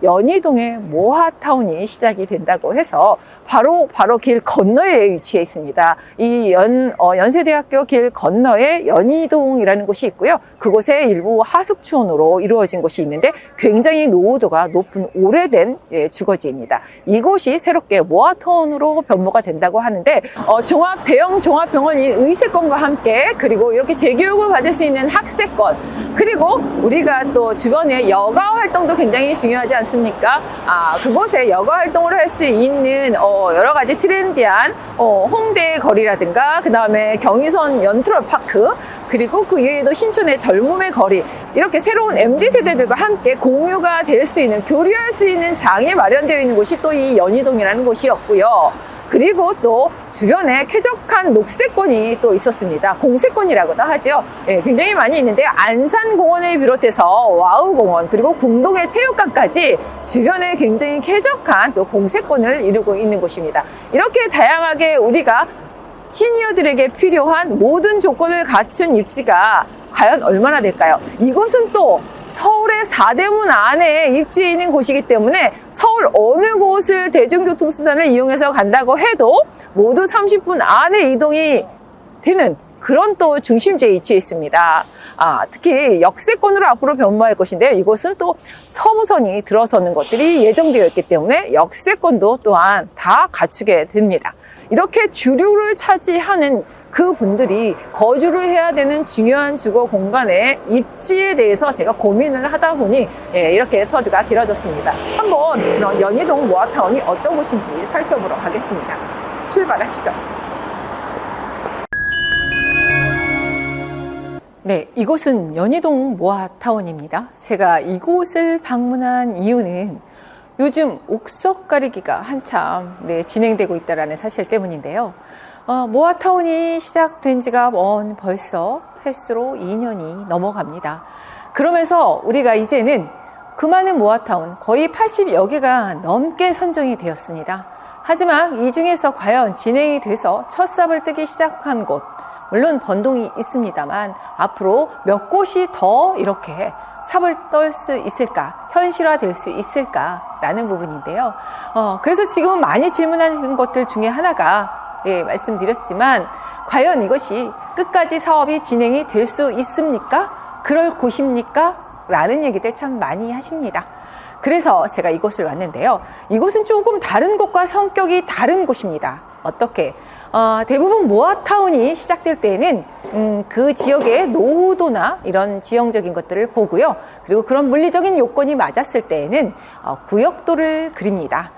연희동의 모아타운이 시작이 된다고 해서 바로 길 건너에 위치해 있습니다. 이 연세대학교 길 건너에 연희동이라는 곳이 있고요. 그곳에 일부 하숙촌으로 이루어진 곳이 있는데 굉장히 노후도가 높은 오래된 주거지입니다. 이곳이 새롭게 모아타운으로 변모가 된다고 하는데 대형 종합병원이 의세권과 함께 그리고 이렇게 재교육을 받을 수 있는 학세권 그리고 우리가 또 주변에 여가 활동도 굉장히 중요하지 않습니까? 그곳에 여가 활동을 할 수 있는 여러 가지 트렌디한 홍대 거리라든가 그 다음에 경의선 연트럴파크 그리고 그 이외에도 신촌의 젊음의 거리 이렇게 새로운 MZ세대들과 함께 공유가 될 수 있는 교류할 수 있는 장이 마련되어 있는 곳이 또 이 연희동이라는 곳이었고요. 그리고 또 주변에 쾌적한 녹색권이 또 있었습니다. 공세권이라고도 하죠. 굉장히 많이 있는데 안산공원을 비롯해서 와우공원 그리고 궁동의 체육관까지 주변에 굉장히 쾌적한 또 공세권을 이루고 있는 곳입니다. 이렇게 다양하게 우리가 시니어들에게 필요한 모든 조건을 갖춘 입지가 과연 얼마나 될까요? 이곳은 또 서울의 4대문 안에 입지해 있는 곳이기 때문에 서울 어느 곳을 대중교통수단을 이용해서 간다고 해도 모두 30분 안에 이동이 되는 그런 또 중심지에 위치해 있습니다. 특히 역세권으로 앞으로 변모할 것인데요. 이곳은 또 서부선이 들어서는 것들이 예정되어 있기 때문에 역세권도 또한 다 갖추게 됩니다. 이렇게 주류를 차지하는 그 분들이 거주를 해야 되는 중요한 주거 공간의 입지에 대해서 제가 고민을 하다 보니 이렇게 서두가 길어졌습니다. 한번 그런 연희동 모아타운이 어떤 곳인지 살펴보러 가겠습니다. 출발하시죠. 네, 이곳은 연희동 모아타운입니다. 제가 이곳을 방문한 이유는 요즘 옥석 가리기가 한참 진행되고 있다는 사실 때문인데요. 모아타운이 시작된 지가 벌써 횟수로 2년이 넘어갑니다. 그러면서 우리가 이제는 그 많은 모아타운 거의 80여 개가 넘게 선정이 되었습니다. 하지만 이 중에서 과연 진행이 돼서 첫 삽을 뜨기 시작한 곳 물론 번동이 있습니다만 앞으로 몇 곳이 더 이렇게 삽을 떨 수 있을까, 현실화될 수 있을까라는 부분인데요. 그래서 지금 많이 질문하시는 것들 중에 하나가 말씀드렸지만 과연 이것이 끝까지 사업이 진행이 될 수 있습니까? 그럴 곳입니까? 라는 얘기들 참 많이 하십니다. 그래서 제가 이곳을 왔는데요. 이곳은 조금 다른 곳과 성격이 다른 곳입니다. 어떻게? 대부분 모아타운이 시작될 때에는 그 지역의 노후도나 이런 지형적인 것들을 보고요. 그리고 그런 물리적인 요건이 맞았을 때에는 구역도를 그립니다.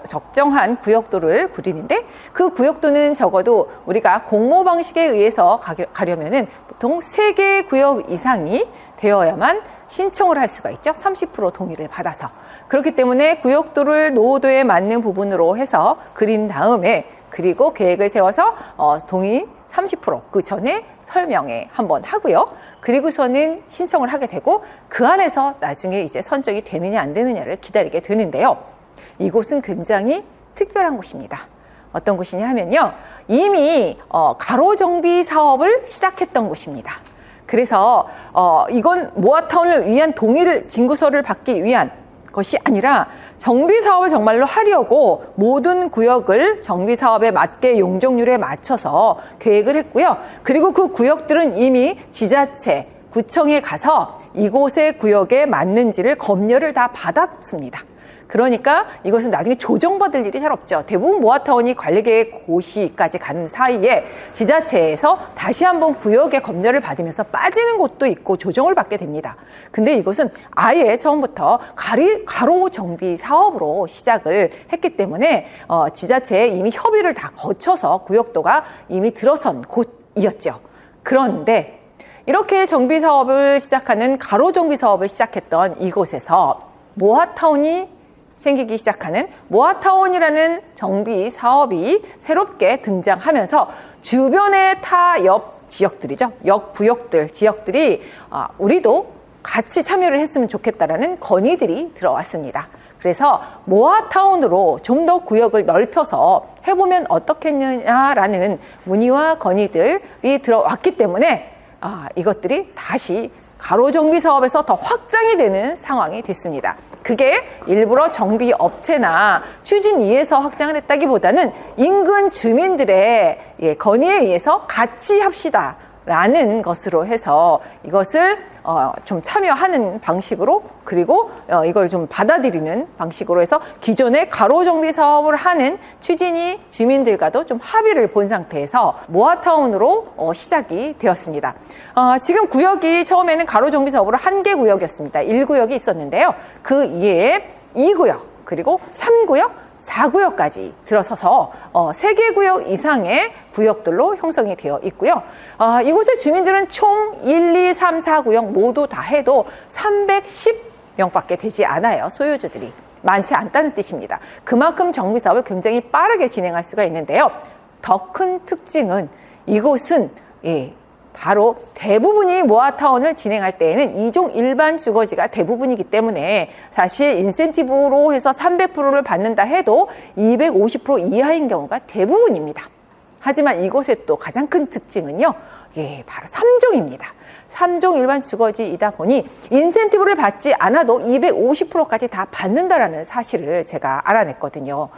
적정한 구역도를 그리는데 그 구역도는 적어도 우리가 공모 방식에 의해서 가려면은 보통 3개의 구역 이상이 되어야만 신청을 할 수가 있죠. 30% 동의를 받아서. 그렇기 때문에 구역도를 노후도에 맞는 부분으로 해서 그린 다음에 그리고 계획을 세워서 동의 30% 그 전에 설명회 한번 하고요. 그리고서는 신청을 하게 되고 그 안에서 나중에 이제 선정이 되느냐 안 되느냐를 기다리게 되는데요. 이곳은 굉장히 특별한 곳입니다. 어떤 곳이냐 하면요. 이미 가로정비 사업을 시작했던 곳입니다. 그래서 이건 모아타운을 위한 동의를 진구서를 받기 위한 것이 아니라 정비 사업을 정말로 하려고 모든 구역을 정비 사업에 맞게 용적률에 맞춰서 계획을 했고요. 그리고 그 구역들은 이미 지자체, 구청에 가서 이곳의 구역에 맞는지를 검열을 다 받았습니다. 그러니까 이것은 나중에 조정받을 일이 잘 없죠. 대부분 모아타운이 관리계획 고시까지 가는 사이에 지자체에서 다시 한번 구역의 검열을 받으면서 빠지는 곳도 있고 조정을 받게 됩니다. 근데 이것은 아예 처음부터 가로 정비 사업으로 시작을 했기 때문에 지자체에 이미 협의를 다 거쳐서 구역도가 이미 들어선 곳이었죠. 그런데 이렇게 정비 사업을 시작하는 가로 정비 사업을 시작했던 이곳에서 모아타운이 생기기 시작하는 모아타운이라는 정비 사업이 새롭게 등장하면서 주변의 타 옆 지역들이죠. 옆 구역들, 지역들이 우리도 같이 참여를 했으면 좋겠다라는 건의들이 들어왔습니다. 그래서 모아타운으로 좀 더 구역을 넓혀서 해보면 어떻겠느냐라는 문의와 건의들이 들어왔기 때문에 이것들이 다시 가로정비 사업에서 더 확장이 되는 상황이 됐습니다. 그게 일부러 정비업체나 추진위에서 확장을 했다기보다는 인근 주민들의 건의에 의해서 같이 합시다 라는 것으로 해서 이것을 좀 참여하는 방식으로, 그리고 이걸 좀 받아들이는 방식으로 해서 기존의 가로정비 사업을 하는 추진위 주민들과도 좀 합의를 본 상태에서 모아타운으로 시작이 되었습니다. 지금 구역이 처음에는 가로정비 사업으로 한 개 구역이었습니다. 1구역이 있었는데요. 그 이외에 2구역, 그리고 3구역, 4구역까지 들어서서 3개 구역 이상의 구역들로 형성이 되어 있고요. 이곳의 주민들은 총 1, 2, 3, 4구역 모두 다 해도 310명밖에 되지 않아요. 소유주들이 많지 않다는 뜻입니다. 그만큼 정비사업을 굉장히 빠르게 진행할 수가 있는데요. 더 큰 특징은 이곳은 바로 대부분이 모아타운을 진행할 때에는 2종 일반 주거지가 대부분이기 때문에 사실 인센티브로 해서 300%를 받는다 해도 250% 이하인 경우가 대부분입니다. 하지만 이곳의 또 가장 큰 특징은요, 바로 3종입니다. 3종 일반 주거지이다 보니 인센티브를 받지 않아도 250%까지 다 받는다라는 사실을 제가 알아냈거든요.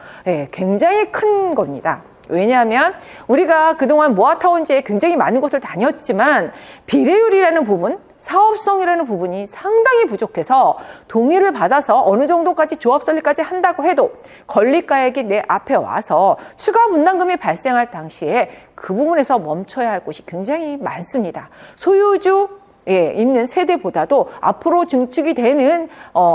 굉장히 큰 겁니다. 왜냐하면 우리가 그동안 모아타운지에 굉장히 많은 곳을 다녔지만 비례율이라는 부분, 사업성이라는 부분이 상당히 부족해서 동의를 받아서 어느 정도까지 조합 설립까지 한다고 해도 건립가액이 내 앞에 와서 추가 분담금이 발생할 당시에 그 부분에서 멈춰야 할 곳이 굉장히 많습니다. 소유주 있는 세대보다도 앞으로 증축이 되는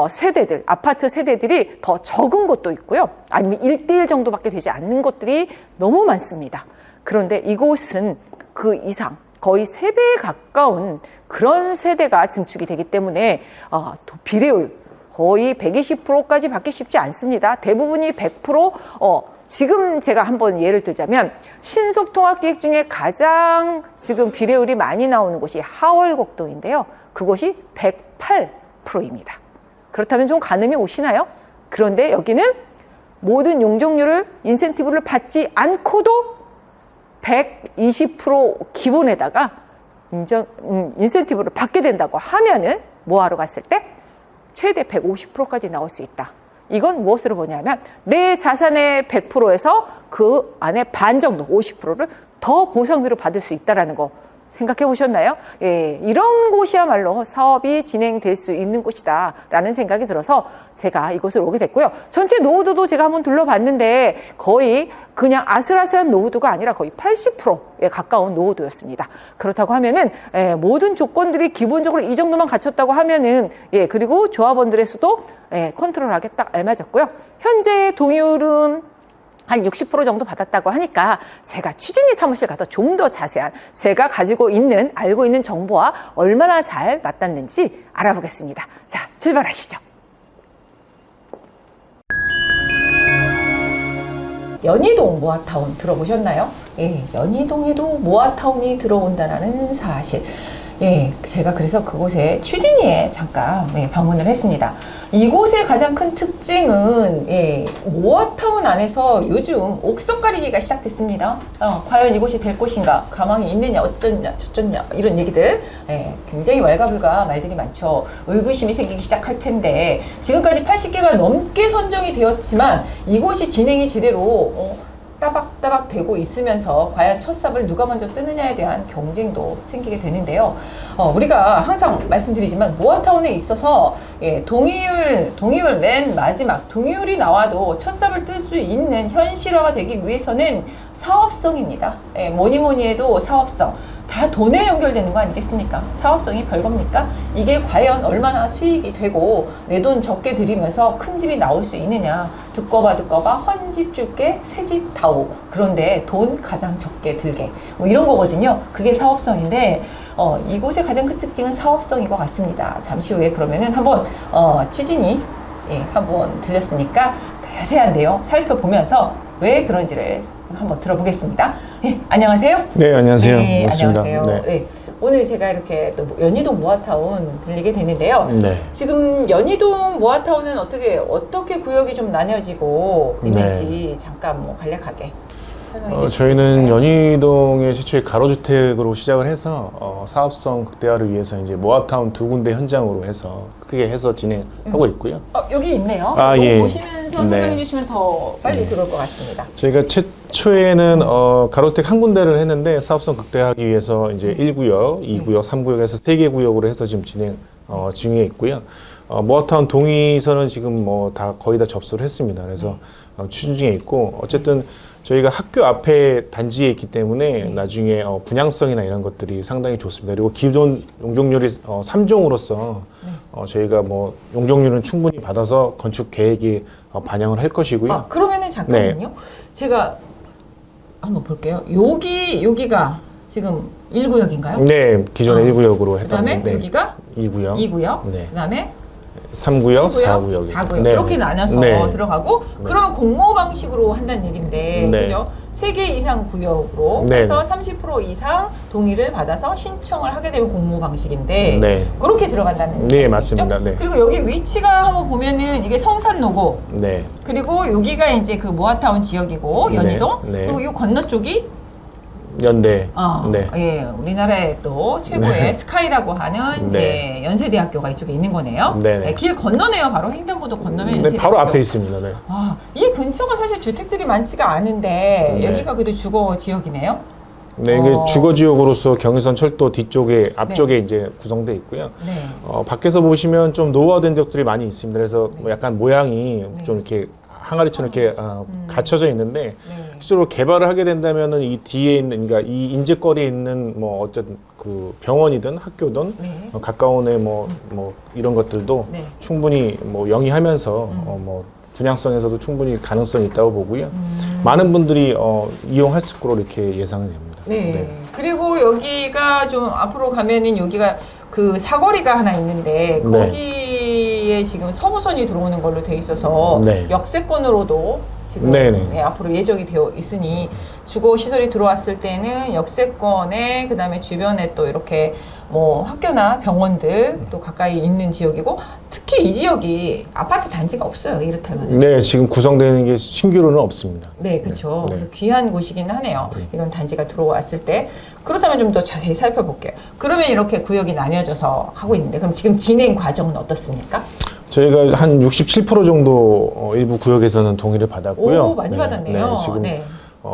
세대들, 아파트 세대들이 더 적은 곳도 있고요. 아니면 1대1 정도밖에 되지 않는 곳들이 너무 많습니다. 그런데 이곳은 그 이상, 거의 3배에 가까운 그런 세대가 증축이 되기 때문에 비례율 거의 120%까지 받기 쉽지 않습니다. 대부분이 100%, 지금 제가 한번 예를 들자면 신속통합기획 중에 가장 지금 비례율이 많이 나오는 곳이 하월곡동인데요. 그곳이 108%입니다. 그렇다면 좀 가늠이 오시나요? 그런데 여기는 모든 용적률을 인센티브를 받지 않고도 120% 기본에다가 인센티브를 받게 된다고 하면은 뭐하러 갔을 때 최대 150%까지 나올 수 있다. 이건 무엇으로 보냐면 내 자산의 100%에서 그 안에 반 정도 50%를 더 보상비로 받을 수 있다는 거 생각해 보셨나요? 이런 곳이야말로 사업이 진행될 수 있는 곳이다 라는 생각이 들어서 제가 이곳을 오게 됐고요. 전체 노후도도 제가 한번 둘러봤는데 거의 그냥 아슬아슬한 노후도가 아니라 거의 80%에 가까운 노후도였습니다. 그렇다고 하면은 모든 조건들이 기본적으로 이 정도만 갖췄다고 하면은 그리고 조합원들의 수도 컨트롤하게 딱 알맞았고요. 현재 동의율은 한 60% 정도 받았다고 하니까 제가 추진위 사무실 가서 좀 더 자세한 제가 가지고 있는, 알고 있는 정보와 얼마나 잘 맞닿는지 알아보겠습니다. 자, 출발하시죠. 연희동 모아타운 들어보셨나요? 연희동에도 모아타운이 들어온다는 사실. 제가 그래서 그곳에 추진위에 잠깐 방문을 했습니다. 이곳의 가장 큰 특징은 모아타운 안에서 요즘 옥석 가리기가 시작됐습니다. 과연 이곳이 될 곳인가, 가망이 있느냐, 어쩌냐, 저쩌냐 이런 얘기들 굉장히 왈가불가 말들이 많죠. 의구심이 생기기 시작할 텐데 지금까지 80개가 넘게 선정이 되었지만 이곳이 진행이 제대로 따박따박 되고 있으면서 과연 첫 삽을 누가 먼저 뜨느냐에 대한 경쟁도 생기게 되는데요. 우리가 항상 말씀드리지만 모아타운에 있어서 동의율 맨 마지막 동의율이 나와도 첫 삽을 뜰 수 있는 현실화가 되기 위해서는 사업성입니다. 뭐니 해도 사업성. 다 돈에 연결되는 거 아니겠습니까? 사업성이 별겁니까? 이게 과연 얼마나 수익이 되고 내 돈 적게 들이면서 큰 집이 나올 수 있느냐. 듣고 봐 헌집 줄게 새집 다오. 그런데 돈 가장 적게 들게 뭐 이런 거거든요. 그게 사업성인데 이곳의 가장 큰 특징은 사업성인 것 같습니다. 잠시 후에 그러면은 한번 추진이 한번 들렸으니까 자세한 내용 살펴보면서 왜 그런지를 한번 들어보겠습니다. 안녕하세요. 네, 안녕하세요. 반갑습니다. 안녕하세요. 네. 오늘 제가 이렇게 또 연희동 모아타운 들리게 되는데요. 네. 지금 연희동 모아타운은 어떻게 구역이 좀 나뉘어지고 있는지 잠깐 간략하게. 설명해 주실 수 저희는 있을까요? 연희동의 최초의 가로주택으로 시작을 해서 사업성 극대화를 위해서 이제 모아타운 두 군데 현장으로 해서 크게 해서 진행하고 있고요. 여기 있네요. 아, 이거 예. 보시면서 설명해 네. 주시면 더 빨리 들어올 것 같습니다. 저희가 최초에는 가로주택 한 군데를 했는데 사업성 극대화하기 위해서 이제 1구역, 2구역, 3구역에서 3개 구역으로 해서 지금 진행 중에 있고요. 모아타운 동의서는 지금 뭐 다 거의 다 접수를 했습니다. 그래서 추진 중에 있고 어쨌든 저희가 학교 앞에 단지에 있기 때문에 나중에 분양성이나 이런 것들이 상당히 좋습니다. 그리고 기존 용적률이 3종으로서 저희가 뭐 용적률은 충분히 받아서 건축 계획에 반영을 할 것이고요. 그러면은 잠깐만요. 제가 한번 볼게요. 여기가 지금 1구역인가요? 네, 기존에 1구역으로 했던 그다음에 건데 여기가 2구역, 2구역. 네. 그다음에 3구역, 4구역, 4구역. 4구역 이렇게 나눠서 들어가고 그러면 공모 방식으로 한다는 얘기인데 네. 그죠? 3개 이상 구역으로 네. 해서 30% 이상 동의를 받아서 신청을 하게 되면 공모 방식인데 네. 그렇게 들어간다는 네, 말씀이시죠? 맞습니다. 네. 그리고 여기 위치가 한번 보면은 이게 성산로고 네. 그리고 여기가 이제 그 모아타운 지역이고 연희동 네. 그리고 이 건너 쪽이 연대. 네. 예, 우리나라의 또 최고의 네. 스카이라고 하는 네. 예, 연세대학교가 이쪽에 있는 거네요. 네네. 예, 길 건너네요. 바로 횡단보도 건너면 네, 바로 연세대학교. 앞에 있습니다. 네. 이 근처가 사실 주택들이 많지가 않은데 네. 여기가 그래도 주거 지역이네요. 네, 이게 주거 지역으로서 경의선 철도 뒤쪽에 앞쪽에 네. 이제 구성되어 있고요. 네. 밖에서 보시면 좀 노후화된 적들이 많이 있습니다. 그래서 뭐 약간 모양이 네. 좀 이렇게 항아리처럼 이렇게 갇혀져 있는데 네. 실제로 개발을 하게 된다면은 이 뒤에 있는 그러니까 이 인접거리에 있는 뭐 어쨌든 그 병원이든 학교든 네. 가까운에 뭐 이런 것들도 네. 충분히 뭐 영위하면서 뭐 분양성에서도 충분히 가능성이 있다고 보고요. 많은 분들이 이용했을 거로 이렇게 예상이 됩니다. 네. 그리고 여기가 좀 앞으로 가면은 여기가 그 사거리가 하나 있는데 네. 거기에 지금 서부선이 들어오는 걸로 돼 있어서 네. 역세권으로도 지금 네네. 예, 앞으로 예정이 되어 있으니 주거 시설이 들어왔을 때는 역세권에 그다음에 주변에 또 이렇게 뭐 학교나 병원들 또 가까이 있는 지역이고 특히 이 지역이 아파트 단지가 없어요. 이렇다면. 네, 지금 구성되는 게 신규로는 없습니다. 네, 그렇죠. 네. 그래서 귀한 곳이긴 하네요. 이런 단지가 들어왔을 때. 그렇다면 좀 더 자세히 살펴볼게요. 그러면 이렇게 구역이 나뉘어져서 하고 있는데 그럼 지금 진행 과정은 어떻습니까? 저희가 한 67% 정도 일부 구역에서는 동의를 받았고요. 오, 많이 받았네요. 지금 네.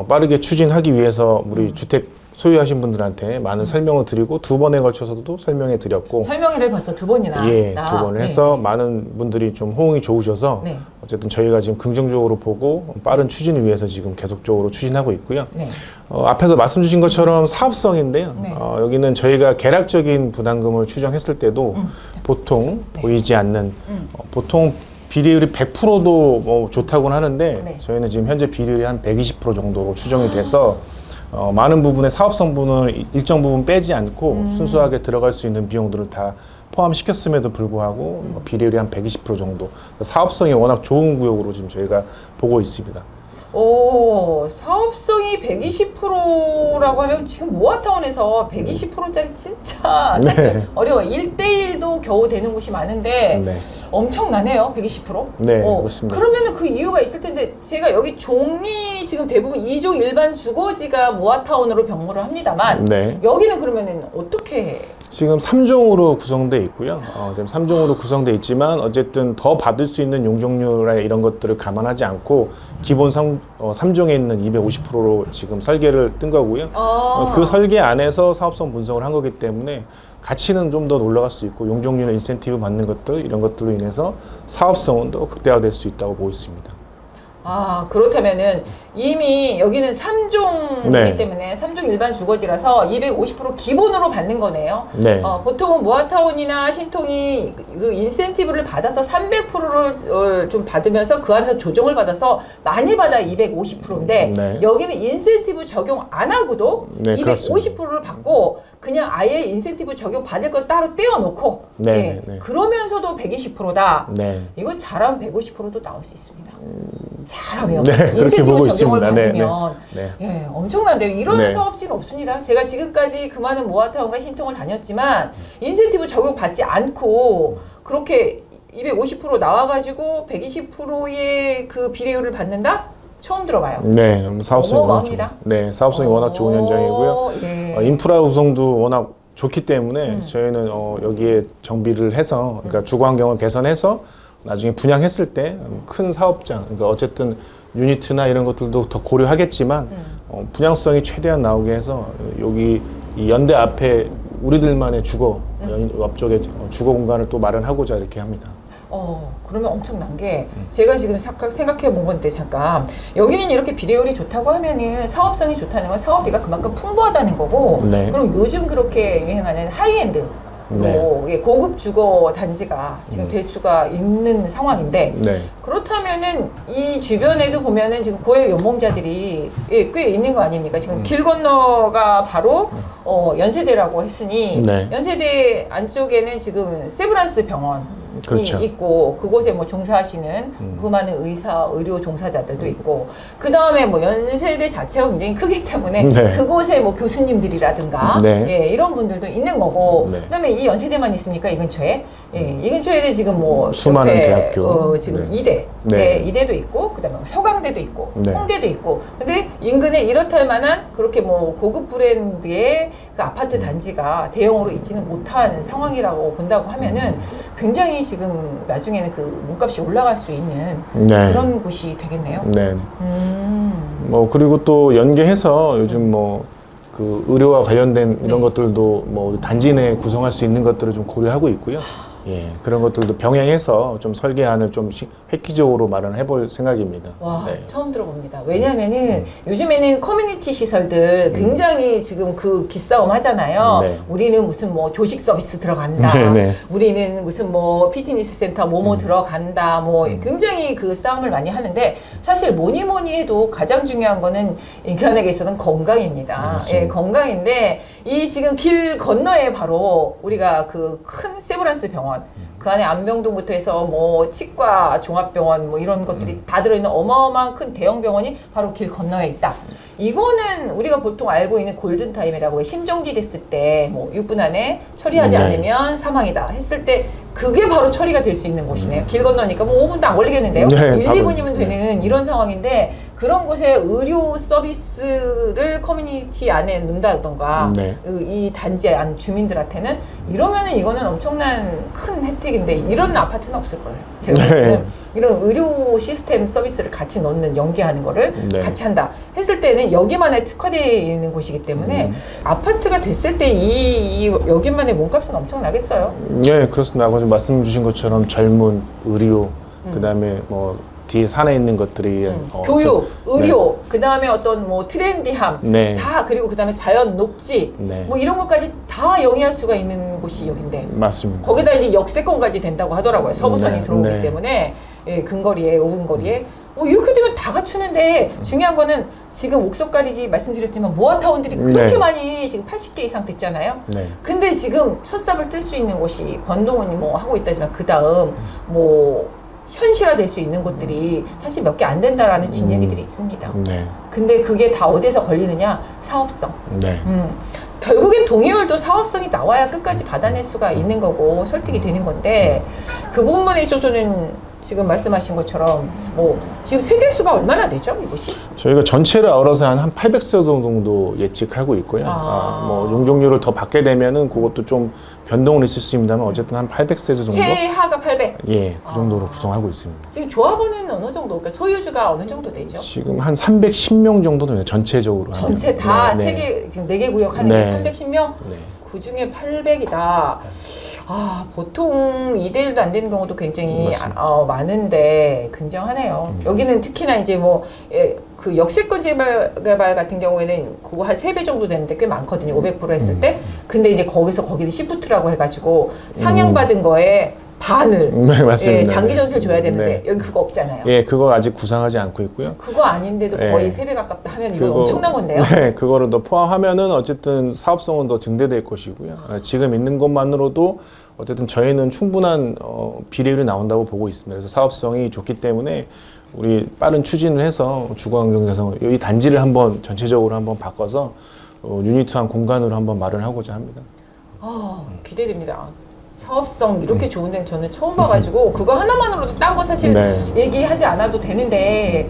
빠르게 추진하기 위해서 우리 주택 소유하신 분들한테 많은 설명을 드리고 두 번에 걸쳐서도 설명해 드렸고 설명회를 벌써 두 번이나 예, 두 번을 네. 해서 많은 분들이 좀 호응이 좋으셔서 네. 어쨌든 저희가 지금 긍정적으로 보고 빠른 추진을 위해서 지금 계속적으로 추진하고 있고요. 네. 앞에서 말씀 주신 것처럼 사업성인데요. 네. 여기는 저희가 계략적인 부담금을 추정했을 때도 보통 보이지 않는 보통 비례율이 100%도 뭐 좋다고는 하는데 네. 저희는 지금 현재 비례율이 한 120% 정도로 추정이 돼서 많은 부분의 사업성 부분을 일정 부분 빼지 않고 순수하게 들어갈 수 있는 비용들을 다 포함시켰음에도 불구하고 비례율이 한 120% 정도 사업성이 워낙 좋은 구역으로 지금 저희가 보고 있습니다. 오, 사업성이 120%라고 하면 지금 모아타운에서 120%짜리 진짜 찾기 네. 어려워요. 1대1도 겨우 되는 곳이 많은데 네. 엄청나네요. 120%. 네, 그렇습니다. 그러면은 그 이유가 있을 텐데 제가 여기 종이 지금 대부분 2종 일반 주거지가 모아타운으로 병무를 합니다만 네. 여기는 그러면은 어떻게 지금 3종으로 구성되어 있고요. 지금 3종으로 구성되어 있지만 어쨌든 더 받을 수 있는 용적률이나 이런 것들을 감안하지 않고 기본 3종에 있는 250%로 지금 설계를 뜬 거고요. 그 설계 안에서 사업성 분석을 한 거기 때문에 가치는 좀 더 올라갈 수 있고 용적률 인센티브 받는 것들 이런 것들로 인해서 사업성은 더 극대화될 수 있다고 보고 있습니다. 그렇다면은 이미 여기는 3종이기 네. 때문에 3종 일반 주거지라서 250% 기본으로 받는 거네요. 네. 보통은 모아타운이나 신통이 그 인센티브를 받아서 300%를 좀 받으면서 그 안에서 조정을 받아서 많이 받아 250%인데 네. 여기는 인센티브 적용 안 하고도 네, 250%를 받고 그냥 아예 인센티브 적용 받을 거 따로 떼어놓고 네, 네. 그러면서도 120%다. 네. 이거 잘하면 150%도 나올 수 있습니다. 잘하면 네, 그렇게 인센티브 보고 적용을 있습니다. 네, 받으면 네. 예, 엄청난데요. 이런 네. 사업지는 없습니다. 제가 지금까지 그 많은 모아타운과 신통을 다녔지만 인센티브 적용 받지 않고 그렇게 250% 나와가지고 120%의 그 비례율을 받는다? 처음 들어봐요. 네, 사업성이 워낙 어마어마합니다. 네, 사업성이 워낙 좋은 현장이고요. 예. 인프라 구성도 워낙 좋기 때문에 저희는 여기에 정비를 해서 그러니까 주거 환경을 개선해서 나중에 분양했을 때 큰 사업장, 그러니까 어쨌든 유니트나 이런 것들도 더 고려하겠지만 분양성이 최대한 나오게 해서 여기 이 연대 앞에 우리들만의 주거 옆쪽에 주거 공간을 또 마련하고자 이렇게 합니다. 그러면 엄청난 게 제가 지금 생각해 본 건데 잠깐 여기는 이렇게 비례율이 좋다고 하면은 사업성이 좋다는 건 사업비가 그만큼 풍부하다는 거고 네. 그럼 요즘 그렇게 유행하는 하이엔드 네. 예, 고급 주거 단지가 지금 될 수가 있는 상황인데 네. 그렇다면은 이 주변에도 보면은 지금 고액 연봉자들이 예, 꽤 있는 거 아닙니까? 지금 길 건너가 바로 연세대라고 했으니 네. 연세대 안쪽에는 지금 세브란스 병원이 그렇죠. 있고 그곳에 뭐 종사하시는 그 많은 의료 종사자들도 있고 그 다음에 뭐 연세대 자체가 굉장히 크기 때문에 네. 그곳에 뭐 교수님들이라든가 네. 예, 이런 분들도 있는 거고 네. 그다음에 이 연세대만 있습니까? 이 근처에 이 근처에는 지금 뭐 수많은 옆에, 대학교. 지금 네. 이대 네. 이대도 있고 그다음에 서강대도 있고 네. 홍대도 있고 근데 인근에 이렇다 할 만한 그렇게 뭐 고급 브랜드의 그 아파트 단지가 대형으로 있지는 못한 상황이라고 본다고 하면은 굉장히 지금 나중에는 그 몸값이 올라갈 수 있는 네. 그런 곳이 되겠네요. 네. 뭐 그리고 또 연계해서 요즘 뭐 그 의료와 관련된 이런 것들도 뭐 우리 단지 내에 구성할 수 있는 것들을 좀 고려하고 있고요. 예, 그런 것들도 병행해서 좀 설계안을 좀 획기적으로 마련해 볼 생각입니다. 와, 네. 처음 들어봅니다. 왜냐면은 요즘에는 커뮤니티 시설들 굉장히 지금 그 기싸움 하잖아요. 네. 우리는 무슨 뭐 조식 서비스 들어간다. 네네. 우리는 무슨 뭐 피트니스 센터 뭐뭐 들어간다. 뭐 굉장히 그 싸움을 많이 하는데 사실 뭐니 해도 가장 중요한 거는 인간에게 있어서는 건강입니다. 맞습니다. 예, 건강인데 이 지금 길 건너에 바로 우리가 그 큰 세브란스 병원 그 안에 안병동부터 해서 뭐 치과 종합병원 뭐 이런 것들이 다 들어있는 어마어마한 큰 대형 병원이 바로 길 건너에 있다. 이거는 우리가 보통 알고 있는 골든타임이라고 해. 심정지 됐을 때 뭐 6분 안에 처리하지 네. 않으면 사망이다 했을 때 그게 바로 처리가 될 수 있는 곳이네요. 길 건너니까 뭐 5분도 안 걸리겠는데요. 네, 1, 바로, 2분이면 되는 이런 상황인데 그런 곳에 의료 서비스를 커뮤니티 안에 넣는다던가 네. 이 단지 안 주민들한테는 이러면은 이거는 엄청난 큰 혜택인데 이런 아파트는 없을 거예요. 제가 볼 때는 이런 의료 시스템 서비스를 같이 넣는 연계하는 거를 네. 같이 한다 했을 때는 여기만에 특화되어 있는 곳이기 때문에 아파트가 됐을 때 이 여기만의 몸값은 엄청나겠어요. 예, 그렇습니다. 아까 좀 말씀 주신 것처럼 젊은 의료, 그다음에 뭐 뒤에 산에 있는 것들이 교육, 의료, 그 다음에 어떤 뭐 트렌디함, 네. 다 그리고 그 다음에 자연 녹지, 네. 뭐 이런 것까지 다 영위할 수가 있는 곳이 여긴데 맞습니다. 거기다 이제 역세권까지 된다고 하더라고요. 서부선이 네, 들어오기 네. 때문에 예, 근거리에 5분 거리에 이렇게 되면 다 갖추는데 중요한 거는 지금 옥석가리기 말씀드렸지만 모아타운들이 그렇게 네. 많이 지금 80개 이상 됐잖아요. 네. 근데 지금 첫 삽을 뜰 수 있는 곳이 권동원이 뭐 하고 있다지만 그 다음 뭐 현실화될 수 있는 곳들이 사실 몇 개 안 된다라는 뒷얘기들이 있습니다. 네. 근데 그게 다 어디서 걸리느냐? 사업성. 네. 결국엔 동의율도 사업성이 나와야 끝까지 받아낼 수가 있는 거고 설득이 되는 건데 그 부분에 있어서는 지금 말씀하신 것처럼 뭐 지금 세대수가 얼마나 되죠 이곳이? 저희가 전체를 아울러서 한 800세 정도 예측하고 있고요. 뭐 용적률을 더 받게 되면은 그것도 좀 변동은 있을 수 있습니다만 어쨌든 한 800세 정도. 최하가 800. 예, 그 정도로 구성하고 있습니다. 지금 조합원은 어느 정도? 그러니까 소유주가 어느 정도 되죠? 지금 한 310명 정도 돼요. 전체적으로. 전체 하면. 다 네, 세 네. 개 지금 4개 구역 하는 네. 게 310명. 네. 그 중에 800이다. 보통 2대1도 안 되는 경우도 굉장히 맞습니다. 많은데 굉장하네요. 여기는 특히나 이제 뭐 그 역세권 재개발 같은 경우에는 그거 한 3배 정도 되는데 꽤 많거든요. 500% 했을 때. 근데 이제 거기는 시프트라고 해가지고 상향받은 거에 반을 네, 맞습니다. 예, 장기 전세를 줘야 되는데 네. 여기 그거 없잖아요. 예, 그거 아직 구상하지 않고 있고요. 그거 아닌데도 네. 거의 3배 가깝다 하면 이거 엄청난 건데요. 네, 그거를 더 포함하면은 어쨌든 사업성은 더 증대될 것이고요. 지금 있는 것만으로도 어쨌든 저희는 충분한 비례율이 나온다고 보고 있습니다. 그래서 사업성이 좋기 때문에 우리 빠른 추진을 해서 주거환경 개선, 이 단지를 한번 전체적으로 한번 바꿔서 유니트한 공간으로 한번 마련하고자 합니다. 기대됩니다. 사업성 이렇게 좋은 데는 저는 처음 봐가지고 그거 하나만으로도 딴 거 사실 네. 얘기하지 않아도 되는데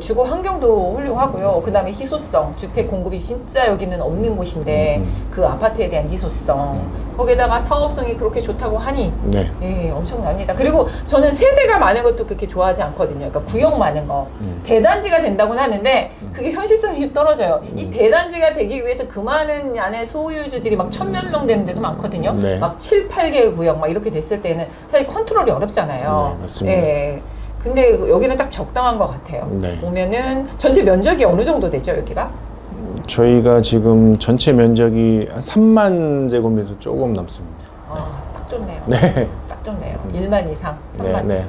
주거 환경도 훌륭하고요. 그 다음에 희소성, 주택 공급이 진짜 여기는 없는 곳인데 그 아파트에 대한 희소성, 거기에다가 사업성이 그렇게 좋다고 하니 네. 예, 엄청납니다. 그리고 저는 세대가 많은 것도 그렇게 좋아하지 않거든요. 그러니까 구역 많은 거. 대단지가 된다고는 하는데 그게 현실성이 떨어져요. 이 대단지가 되기 위해서 그 많은 안에 소유주들이 막 1000몇 명 되는 데도 많거든요. 네. 막 7, 8개 구역 막 이렇게 됐을 때는 사실 컨트롤이 어렵잖아요. 네, 맞습니다. 예. 근데 여기는 딱 적당한 것 같아요. 네. 보면은 전체 면적이 어느 정도 되죠, 여기가? 저희가 지금 전체 면적이 한 3만 제곱미터 조금 넘습니다. 딱 좋네요. 네. 딱 좋네요. 1만 이상, 3만. 네, 네.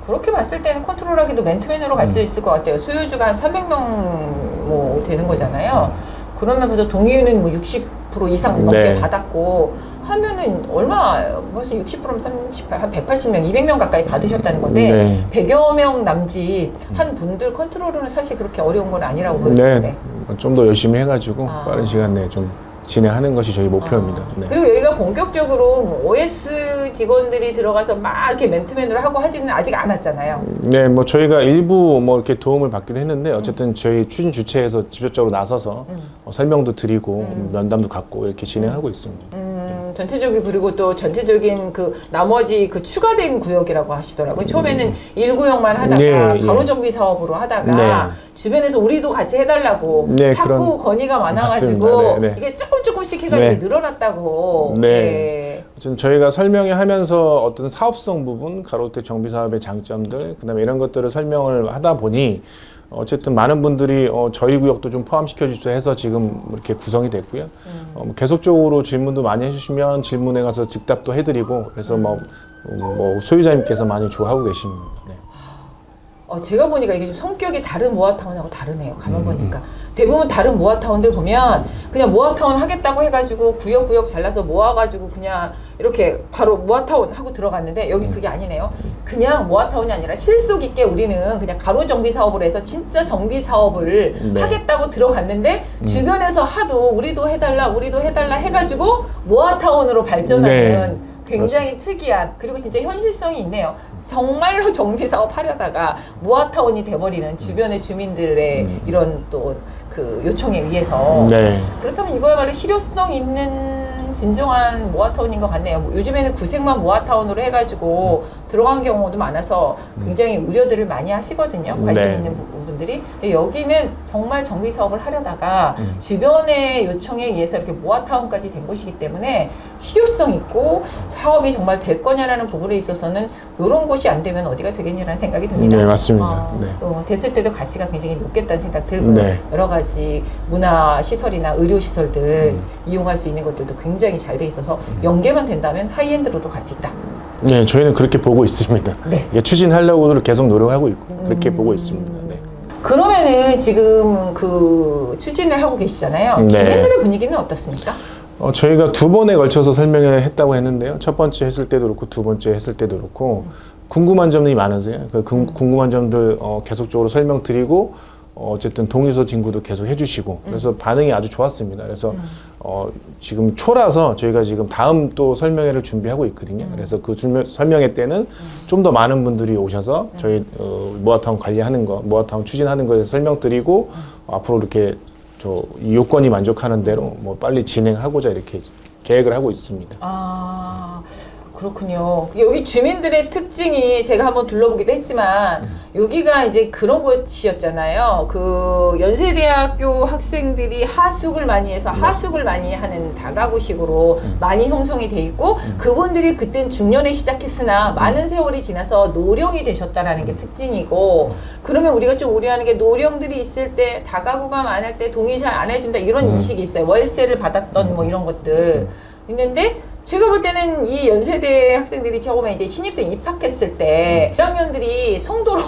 그렇게 봤을 때는 컨트롤하기도 맨투맨으로 갈 수 있을 것 같아요. 소유주가 한 300명 뭐 되는 거잖아요. 그러면 벌써 동의유는 뭐 60% 이상 넘게 네. 받았고 하면은 얼마 벌써 60%면 38, 한 180명, 200명 가까이 받으셨다는 건데 네. 100여 명 남짓 한 분들 컨트롤은 사실 그렇게 어려운 건 아니라고 보여지는데. 네. 좀 더 열심히 해가지고 아. 빠른 시간 내에 좀 진행하는 것이 저희 목표입니다. 네. 그리고 여기가 본격적으로 뭐 OS 직원들이 들어가서 막 이렇게 맨투맨으로 하고 하지는 아직 않았잖아요. 네, 뭐 저희가 일부 뭐 이렇게 도움을 받기도 했는데 어쨌든 저희 추진 주체에서 직접적으로 나서서 설명도 드리고 면담도 갖고 이렇게 진행하고 있습니다. 전체적인 그리고 또 전체적인 그 나머지 그 추가된 구역이라고 하시더라고요. 처음에는 1구역만 하다가 네, 예. 가로정비 사업으로 하다가 네. 주변에서 우리도 같이 해달라고 네, 자꾸 그런- 건의가 많아가지고 맞습니다. 네, 네. 이게 조금씩 해가지고 네. 늘어났다고. 네. 예. 어쨌든 저희가 설명회 하면서 어떤 사업성 부분, 가로주택 정비 사업의 장점들, 그다음에 이런 것들을 설명을 하다 보니 어쨌든 많은 분들이 저희 구역도 좀 포함시켜 주십시오 해서 지금 이렇게 구성이 됐고요. 뭐 계속적으로 질문도 많이 해주시면 질문에 가서 즉답도 해드리고 그래서 뭐 소유자님께서 많이 좋아하고 계십니다. 네. 제가 보니까 이게 좀 성격이 다른 모아타운하고 다르네요. 가만 보니까. 대부분 다른 모아타운들 보면 그냥 모아타운 하겠다고 해가지고 구역 잘라서 모아가지고 그냥 이렇게 바로 모아타운 하고 들어갔는데 여기 그게 아니네요. 그냥 모아타운이 아니라 실속 있게 우리는 그냥 가로정비 사업을 해서 진짜 정비 사업을 네. 하겠다고 들어갔는데 주변에서 하도 우리도 해달라 해가지고 모아타운으로 발전하는 네. 굉장히 특이한 그리고 진짜 현실성이 있네요. 정말로 정비 사업 하려다가 모아타운이 돼버리는 주변의 주민들의 이런 또 그 요청에 의해서 네. 그렇다면 이거야말로 실효성 있는 진정한 모아타운인 것 같네요. 뭐 요즘에는 구색만 모아타운으로 해가지고 들어간 경우도 많아서 굉장히 우려들을 많이 하시거든요. 관심 네. 있는 분들이. 여기는 정말 정비 사업을 하려다가 주변의 요청에 의해서 이렇게 모아타운까지 된 곳이기 때문에 실효성 있고 사업이 정말 될 거냐라는 부분에 있어서는 이런 곳이 안 되면 어디가 되겠냐라는 생각이 듭니다. 네, 맞습니다. 네. 됐을 때도 가치가 굉장히 높겠다는 생각 들고요. 네. 여러 가지 문화 시설이나 의료 시설들 이용할 수 있는 것들도 굉장히 잘 돼 있어서 연계만 된다면 하이엔드로도 갈 수 있다. 네, 저희는 그렇게 보고 있습니다. 네. 예, 추진하려고 계속 노력하고 있고 그렇게 보고 있습니다. 네. 그러면은 지금 그 추진을 하고 계시잖아요. 네. 주민들의 분위기는 어떻습니까? 저희가 두 번에 걸쳐서 설명을 했다고 했는데요. 첫 번째 했을 때도 그렇고 두 번째 했을 때도 그렇고 궁금한 점이 많으세요. 궁금한 점들 계속적으로 설명드리고 어쨌든 동의서 진구도 계속 해주시고 그래서 반응이 아주 좋았습니다. 그래서 지금 초라서 저희가 지금 다음 또 설명회를 준비하고 있거든요. 그래서 그 설명회 때는 좀 더 많은 분들이 오셔서 저희 모아타운 관리하는 거, 모아타운 추진하는 거에 설명드리고 앞으로 이렇게 이 요건이 만족하는 대로 뭐 빨리 진행하고자 이렇게 계획을 하고 있습니다. 그렇군요. 여기 주민들의 특징이 제가 한번 둘러보기도 했지만 여기가 이제 그런 곳이었잖아요. 그 연세대학교 학생들이 하숙을 많이 해서 하숙을 많이 하는 다가구식으로 많이 형성이 돼 있고 그분들이 그땐 중년에 시작했으나 많은 세월이 지나서 노령이 되셨다라는 게 특징이고 그러면 우리가 좀 우려하는 게 노령들이 있을 때 다가구가 많을 때 동의 잘 안 해준다 이런 인식이 있어요. 월세를 받았던 뭐 이런 것들 있는데 제가 볼 때는 이 연세대 학생들이 처음에 이제 신입생 입학했을 때 1학년들이 송도로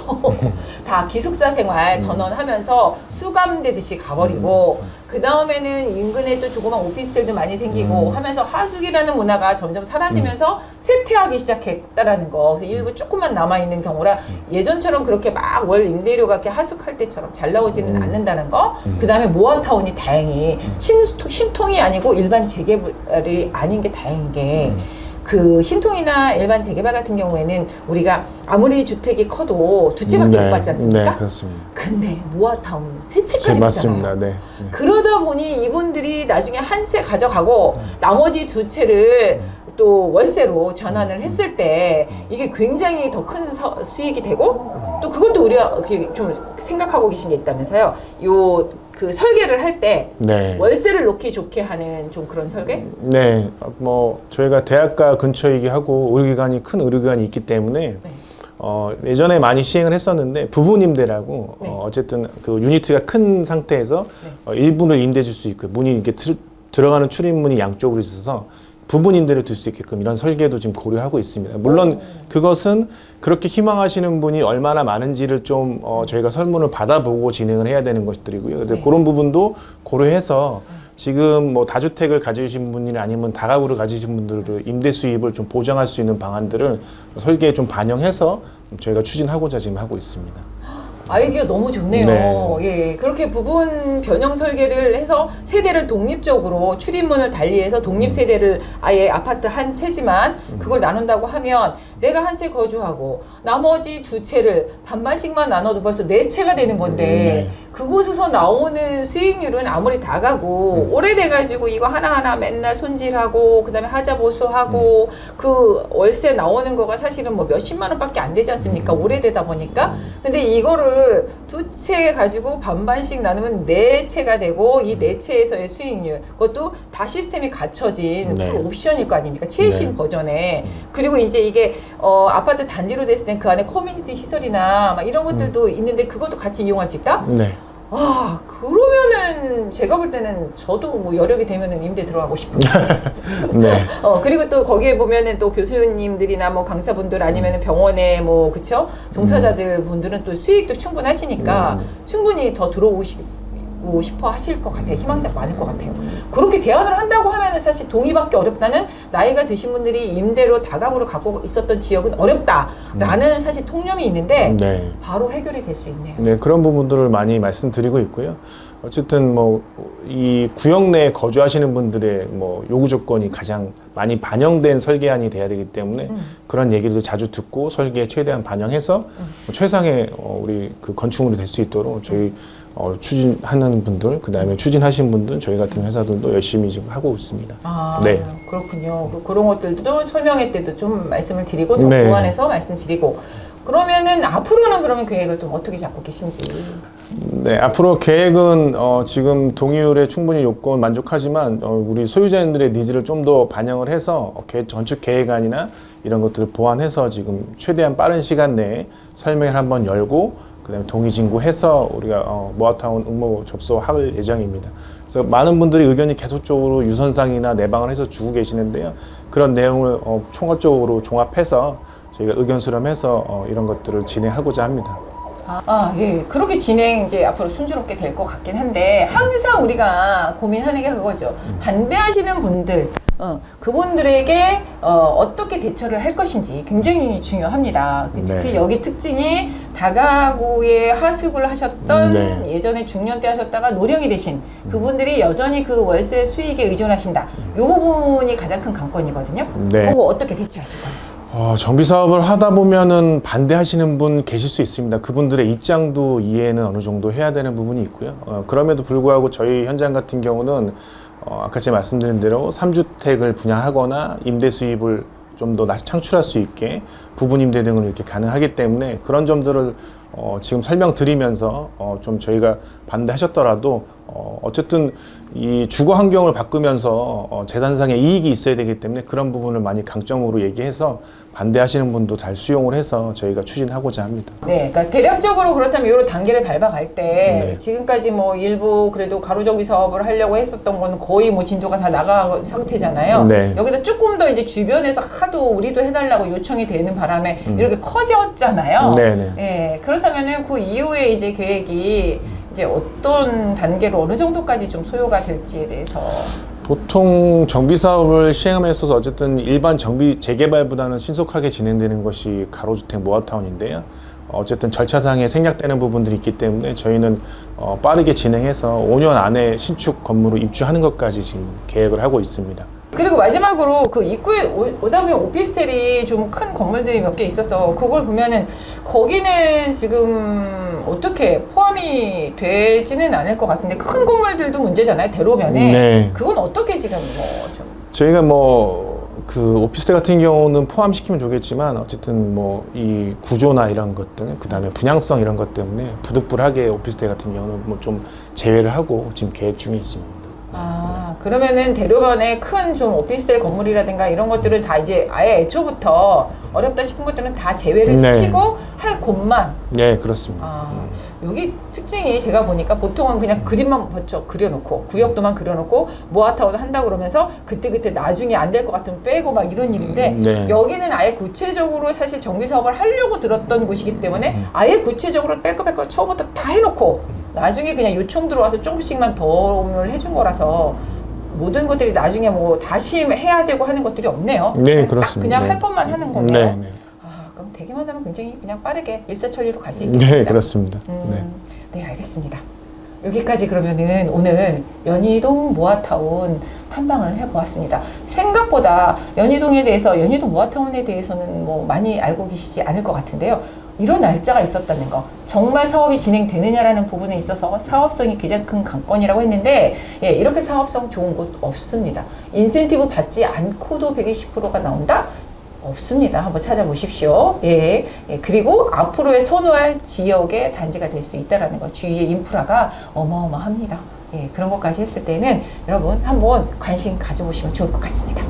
다 기숙사 생활 전원하면서 수감되듯이 가버리고 그 다음에는 인근에 또 조그만 오피스텔도 많이 생기고 하면서 하숙이라는 문화가 점점 사라지면서 쇠퇴하기 시작했다라는 거. 그래서 일부 조금만 남아있는 경우라 예전처럼 그렇게 막 월 임대료가 이렇게 하숙할 때처럼 잘 나오지는 않는다는 거. 그 다음에 모아타운이 다행히 신통이 아니고 일반 재개발이 아닌 게 다행인 게 그 신통이나 일반 재개발 같은 경우에는 우리가 아무리 주택이 커도 두 채밖에 못 받지 않습니까? 네, 그렇습니다. 근데 모아타운은 세 채까지 맞습니다. 받잖아요. 네. 그러다 보니 이분들이 나중에 한 채 가져가고 나머지 두 채를 또 월세로 전환을 했을 때 이게 굉장히 더 큰 수익이 되고 또 그것도 우리가 좀 생각하고 계신 게 있다면서요. 요 그 설계를 할 때 네. 월세를 놓기 좋게 하는 좀 그런 설계? 네, 뭐 저희가 대학가 근처이기 하고 의료기관이 큰 의료기관이 있기 때문에 네. 예전에 많이 시행을 했었는데 부분 임대라고 네. 어쨌든 그 유니트가 큰 상태에서 일부를 임대해 줄 수 있고 문이 이렇게 들어가는 출입문이 양쪽으로 있어서 부분 임대를 둘 수 있게끔 이런 설계도 지금 고려하고 있습니다. 물론 그것은 그렇게 희망하시는 분이 얼마나 많은지를 좀 저희가 설문을 받아보고 진행을 해야 되는 것들이고요. 근데 네. 그런 부분도 고려해서 지금 뭐 다주택을 가지신 분이나 아니면 다가구를 가지신 분들을 임대 수입을 좀 보장할 수 있는 방안들을 설계에 좀 반영해서 저희가 추진하고자 지금 하고 있습니다. 아이디어 너무 좋네요. 네. 예, 그렇게 부분 변형 설계를 해서 세대를 독립적으로 출입문을 달리해서 독립 세대를 아예 아파트 한 채지만 그걸 나눈다고 하면 내가 한 채 거주하고 나머지 두 채를 반반씩만 나눠도 벌써 네 채가 되는 건데 네. 그곳에서 나오는 수익률은 아무리 다가고 오래돼가지고 이거 하나하나 맨날 손질하고 그다음에 하자 보수하고 그 월세 나오는 거가 사실은 뭐 몇십만 원밖에 안 되지 않습니까? 오래되다 보니까. 근데 이거를 두 채 가지고 반반씩 나누면 네 채가 되고 이 네 채에서의 수익률 그것도 다 시스템이 갖춰진 네. 풀 옵션일 거 아닙니까? 최신 네. 버전에. 그리고 이제 이게 아파트 단지로 됐을 땐 그 안에 커뮤니티 시설이나 막 이런 것들도 있는데 그것도 같이 이용할 수 있다? 네. 아, 그러면은 제가 볼 때는 저도 뭐 여력이 되면은 임대 들어가고 싶은데. 네. 그리고 또 거기에 보면은 또 교수님들이나 뭐 강사분들 아니면은 병원에 뭐 그쵸? 종사자들 분들은 또 수익도 충분하시니까 충분히 더 들어오시고 싶어 하실 것 같아요. 희망자가 많을 것 같아요. 그렇게 대안을 한다고 하면은 사실 동의받기 어렵다는 나이가 드신 분들이 임대로 다가구를 갖고 있었던 지역은 어렵다라는 사실 통념이 있는데 네. 바로 해결이 될 수 있네요. 네, 그런 부분들을 많이 말씀드리고 있고요. 어쨌든 뭐 이 구역 내에 거주하시는 분들의 뭐 요구 조건이 가장 많이 반영된 설계안이 돼야 되기 때문에 그런 얘기를 자주 듣고 설계에 최대한 반영해서 최상의 우리 그 건축물이 될 수 있도록 저희 추진하는 분들, 그 다음에 추진하신 분들, 저희 같은 회사들도 열심히 지금 하고 있습니다. 아, 네. 그렇군요. 그런 것들도 설명회 때도 좀 말씀을 드리고 더 네. 보완해서 말씀드리고 그러면은 앞으로는 그러면 계획을 좀 어떻게 잡고 계신지. 네, 앞으로 계획은 지금 동의율에 충분히 요건 만족하지만 우리 소유자님들의 니즈를 좀 더 반영을 해서 건축 계획안이나 이런 것들을 보완해서 지금 최대한 빠른 시간 내에 설명회를 한번 열고 그다음에 동의 진구해서 우리가 모아타운 응모 접수할 예정입니다. 그래서 많은 분들이 의견이 계속적으로 유선상이나 내방을 해서 주고 계시는데요. 그런 내용을 총괄적으로 종합해서 저희가 의견 수렴해서 이런 것들을 진행하고자 합니다. 예. 그렇게 이제 앞으로 순조롭게 될 것 같긴 한데, 항상 우리가 고민하는 게 그거죠. 반대하시는 분들, 그분들에게 어떻게 대처를 할 것인지 굉장히 중요합니다. 특히 네. 여기 특징이 다가구에 하숙을 하셨던 네. 예전에 중년 때 하셨다가 노령이 되신 그분들이 여전히 그 월세 수익에 의존하신다. 이 부분이 가장 큰 관건이거든요. 네. 그거 어떻게 대처하실 건지. 정비 사업을 하다 보면은 반대하시는 분 계실 수 있습니다. 그분들의 입장도 이해는 어느 정도 해야 되는 부분이 있고요. 그럼에도 불구하고 저희 현장 같은 경우는 아까 제가 말씀드린 대로 3주택을 분양하거나 임대 수입을 좀 더 창출할 수 있게 부분 임대 등을 이렇게 가능하기 때문에 그런 점들을 지금 설명드리면서 좀 저희가 반대하셨더라도 어쨌든 이 주거 환경을 바꾸면서 재산상의 이익이 있어야 되기 때문에 그런 부분을 많이 강점으로 얘기해서 반대하시는 분도 잘 수용을 해서 저희가 추진하고자 합니다. 네, 그러니까 대략적으로 그렇다면 이런 단계를 밟아갈 때 네. 지금까지 뭐 일부 그래도 가로정비 사업을 하려고 했었던 거는 거의 뭐 진도가 다 나간 상태잖아요. 네. 여기다 조금 더 이제 주변에서 하도 우리도 해달라고 요청이 되는 바람에 이렇게 커졌잖아요. 네네. 예, 그렇다면은 그 이후에 이제 계획이 이제 어떤 단계로 어느 정도까지 좀 소요가 될지에 대해서. 보통 정비 사업을 시행함에 있어서 어쨌든 일반 정비 재개발보다는 신속하게 진행되는 것이 가로주택 모아타운인데요. 어쨌든 절차상에 생략되는 부분들이 있기 때문에 저희는 빠르게 진행해서 5년 안에 신축 건물을 입주하는 것까지 지금 계획을 하고 있습니다. 그리고 마지막으로 그 입구에 오다 보면 오피스텔이 좀 큰 건물들이 몇 개 있어서 그걸 보면은 거기는 지금 어떻게 포함이 되지는 않을 것 같은데 큰 건물들도 문제잖아요. 대로변에. 네. 그건 어떻게 지금 뭐 좀. 저희가 뭐 그 오피스텔 같은 경우는 포함시키면 좋겠지만 어쨌든 뭐 이 구조나 이런 것들, 그 다음에 분양성 이런 것 때문에 부득불하게 오피스텔 같은 경우는 뭐 좀 제외를 하고 지금 계획 중에 있습니다. 아, 그러면은 대로변에 큰 좀 오피스텔 건물이라든가 이런 것들은 다 이제 아예 애초부터 어렵다 싶은 것들은 다 제외를 네. 시키고 할 곳만. 네, 그렇습니다. 아, 여기 특징이 제가 보니까 보통은 그냥 그림만 번쩍 그려놓고 구역도만 그려놓고 모아타운 한다 그러면서 그때 나중에 안 될 것 같으면 빼고 막 이런 일인데 네. 여기는 아예 구체적으로 사실 정비 사업을 하려고 들었던 곳이기 때문에 아예 구체적으로 뺄 거 처음부터 다 해놓고 나중에 그냥 요청 들어와서 조금씩만 도움을 해준 거라서 모든 것들이 나중에 뭐 다시 해야 되고 하는 것들이 없네요. 네, 딱 그렇습니다. 그냥 네. 할 것만 하는 거네요. 네, 네. 아, 그럼 되기만 하면 굉장히 그냥 빠르게 일사천리로 갈 수 있겠습니다. 네, 그렇습니다. 네. 네, 알겠습니다. 여기까지 그러면은 오늘 연희동 모아타운 탐방을 해보았습니다. 생각보다 연희동에 대해서, 연희동 모아타운에 대해서는 뭐 많이 알고 계시지 않을 것 같은데요. 이런 날짜가 있었다는 거, 정말 사업이 진행되느냐라는 부분에 있어서 사업성이 가장 큰 관건이라고 했는데, 예, 이렇게 사업성 좋은 곳 없습니다. 인센티브 받지 않고도 120%가 나온다? 없습니다. 한번 찾아보십시오. 예, 예. 그리고 앞으로의 선호할 지역의 단지가 될 수 있다는 거, 주위의 인프라가 어마어마합니다. 예, 그런 것까지 했을 때는 여러분 한번 관심 가져보시면 좋을 것 같습니다.